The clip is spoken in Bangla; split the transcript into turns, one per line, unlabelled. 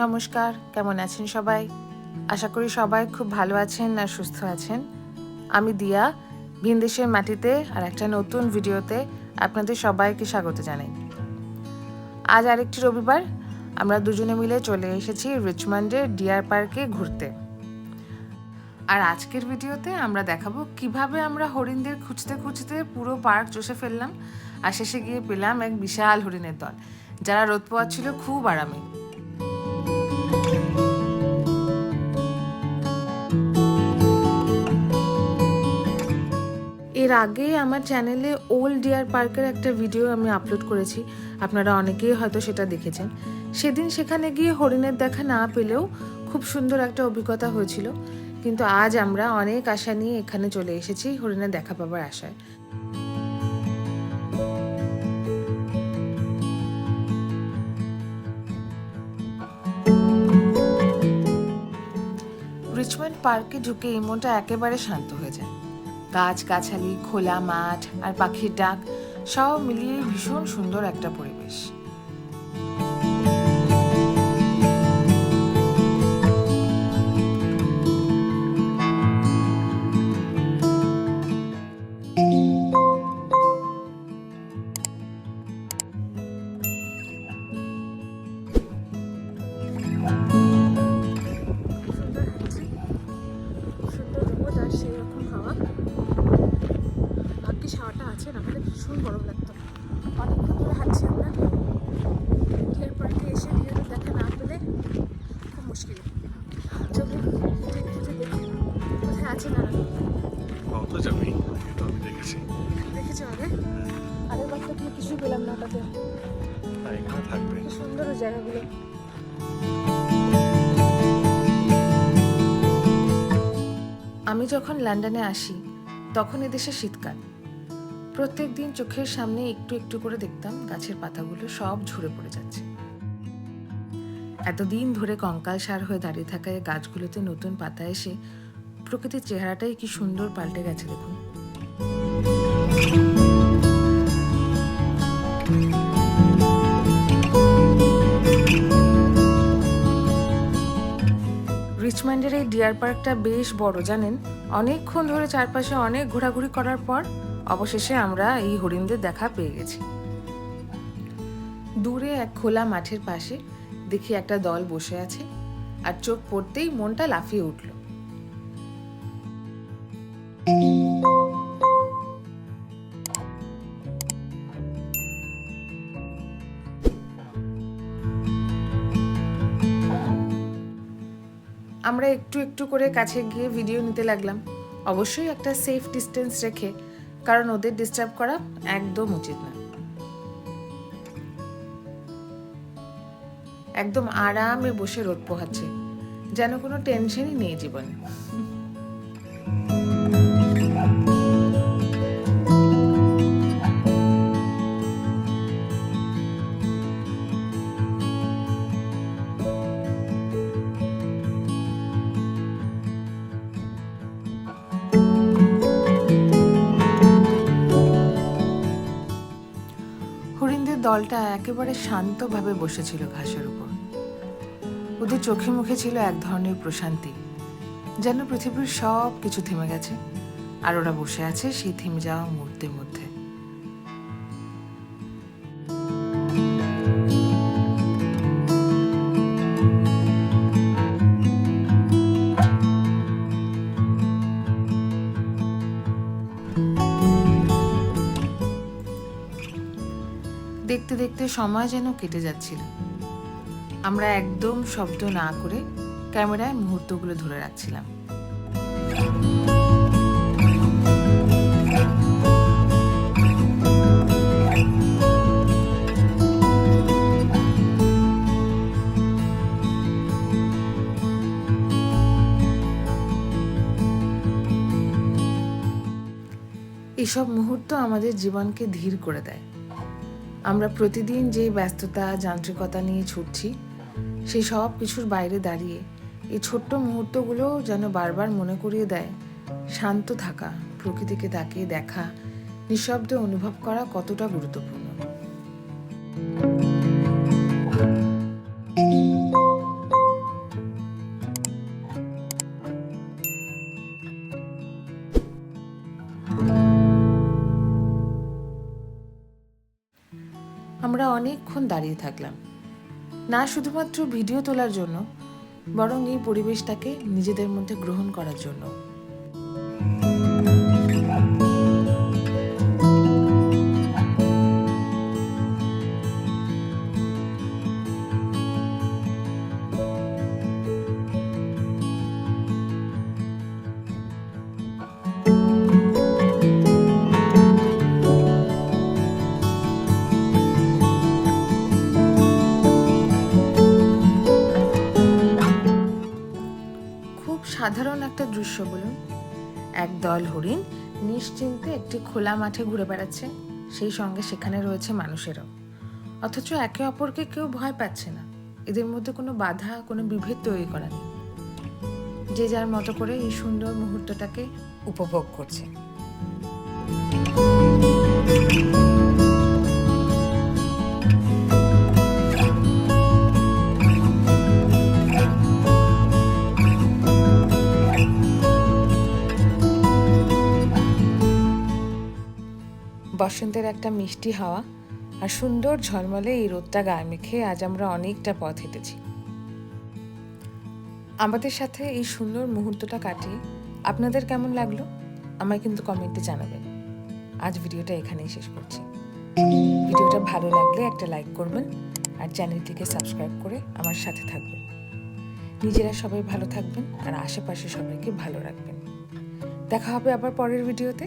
নমস্কার, কেমন আছেন সবাই? আশা করি সবাই খুব ভালো আছেন আর সুস্থ আছেন। আমি দিয়া, ভিনদেশের মাটিতে আর একটা নতুন ভিডিওতে আপনাদের সবাইকে স্বাগত জানাই। আজ আরেকটি রবিবার আমরা দুজনে মিলে চলে এসেছি রিচমন্ডের ডিয়ার পার্কে ঘুরতে। আর আজকের ভিডিওতে আমরা দেখাবো কিভাবে আমরা হরিণদের খুঁজতে খুঁজতে পুরো পার্ক চষে ফেললাম আর শেষে গিয়ে পেলাম এক বিশাল হরিণের দল, যারা রোদ পোয়াচ্ছিল খুব আরামে। এর আগে আমার চ্যানেলে ওল্ড ডিয়ার পার্কের একটা ভিডিও আমি আপলোড করেছি, আপনারা অনেকেই হয়তো সেটা দেখেছেন। সেদিন সেখানে গিয়ে হরিণের দেখা না পেলেও খুব সুন্দর একটা অভিজ্ঞতা হয়েছিল, কিন্তু আজ আমরা অনেক আশা নিয়ে এখানে চলে এসেছি হরিণের দেখা পাবার আশায়। রিচমন্ড পার্কে ঢুকে এই মনটা একেবারে শান্ত হয়ে যায়। গাছগাছালি, খোলা মাঠ আর পাখির ডাক সব মিলিয়ে ভীষণ সুন্দর একটা পরিবেশ। হাওয়াটা আছে, না হলে ভীষণ গরম লাগতো। অনেকক্ষণ ধরে হাঁটছি আমরা। ডিয়ার পার্কে এসে ডিয়ারের দেখা না পেলে খুব মুশকিল। চলুন খুঁজে দেখি কোথায় আছে না। দেখেছো আগে? আগের বার তো কিছুই পেলাম না ওটাতে। কি সুন্দর ওই জায়গাগুলো। আমি যখন লন্ডনে আসি তখন এদেশে শীতকাল। প্রত্যেক দিন চোখের সামনে একটু একটু করে দেখতাম গাছের পাতাগুলো সব ঝরে পড়ে যাচ্ছে। এতদিন ধরে কঙ্কালসার হয়ে দাঁড়িয়ে থাকা এই গাছগুলোতে নতুন পাতা এসে প্রকৃতির চেহারাটাই কি সুন্দর পাল্টে গেছে দেখুন। রিচমন্ডের এই ডিয়ার পার্কটা বেশ বড়, জানেন। অনেকক্ষণ ধরে চারপাশে অনেক ঘোরাঘুরি করার পর অবশেষে আমরা এই হরিণদের দেখা পেয়ে গেছি। দূরে এক খোলা মাঠের পাশে দেখি একটা দল বসে আছে, আর চোখ পড়তেই মনটা লাফিয়ে উঠল। আমরা একটু একটু করে কাছে গিয়ে ভিডিও নিতে লাগলাম, অবশ্যই একটা সেফ ডিস্টেন্স রেখে, কারণ ওদের ডিস্টার্ব করা একদম উচিত না। একদম আরামে বসে রোদ পোহাচ্ছে, যেন কোনো টেনশনই নেই জীবনে। হরিণদের দলটা একেবারে শান্তভাবে বসেছিল ঘাসের উপর। ওদের চোখে মুখে ছিল এক ধরনের প্রশান্তি, যেন পৃথিবীর সব কিছু থেমে গেছে আর ওরা বসে আছে সেই থেমে যাওয়া মুহূর্তের মধ্যে। দেখতে দেখতে সময় যেন কেটে যাচ্ছিল। আমরা একদম শব্দ না করে ক্যামেরায় মুহূর্তগুলো ধরে রাখছিলাম। এসব মুহূর্ত আমাদের জীবনকে ধীর করে দেয়। আমরা প্রতিদিন যে ব্যস্ততা, যান্ত্রিকতা নিয়ে ছুটছি, সেই সব কিছুর বাইরে দাঁড়িয়ে এই ছোট্ট মুহূর্তগুলো যেন বারবার মনে করিয়ে দেয় শান্ত থাকা, প্রকৃতিকে তাকিয়ে দেখা, নিঃশব্দে অনুভব করা কতটা গুরুত্বপূর্ণ। আমরা অনেকক্ষণ দাঁড়িয়ে থাকলাম, না শুধুমাত্র ভিডিও তোলার জন্য, বরং এই পরিবেশটাকে নিজেদের মধ্যে গ্রহণ করার জন্য। সাধারণ একটা দৃশ্য বলুন, একদল হরিণ নিশ্চিন্তে একটি খোলা মাঠে ঘুরে বেড়াচ্ছে, সেই সঙ্গে সেখানে রয়েছে মানুষেরাও। অথচ একে অপরকে কেউ ভয় পাচ্ছে না, এদের মধ্যে কোনো বাধা, কোনো বিভেদ তৈরি করা নেই। যে যার মতো করে এই সুন্দর মুহূর্তটাকে উপভোগ করছে। বসন্তের একটা মিষ্টি হাওয়া আর সুন্দর ঝলমলে এই রোদটা গায়ে মেখে আজ আমরা অনেকটা পথ হেঁটেছি। আমাদের সাথে এই সুন্দর মুহূর্তটা কাটিয়ে আপনাদের কেমন লাগলো আমায় কিন্তু কমেন্টে জানাবেন। আজ ভিডিওটা এখানেই শেষ করছি। ভিডিওটা ভালো লাগলে একটা লাইক করবেন আর চ্যানেলটিকে সাবস্ক্রাইব করে আমার সাথে থাকবেন। নিজেরা সবাই ভালো থাকবেন আর আশেপাশে সবাইকে ভালো রাখবেন। দেখা হবে আবার পরের ভিডিওতে।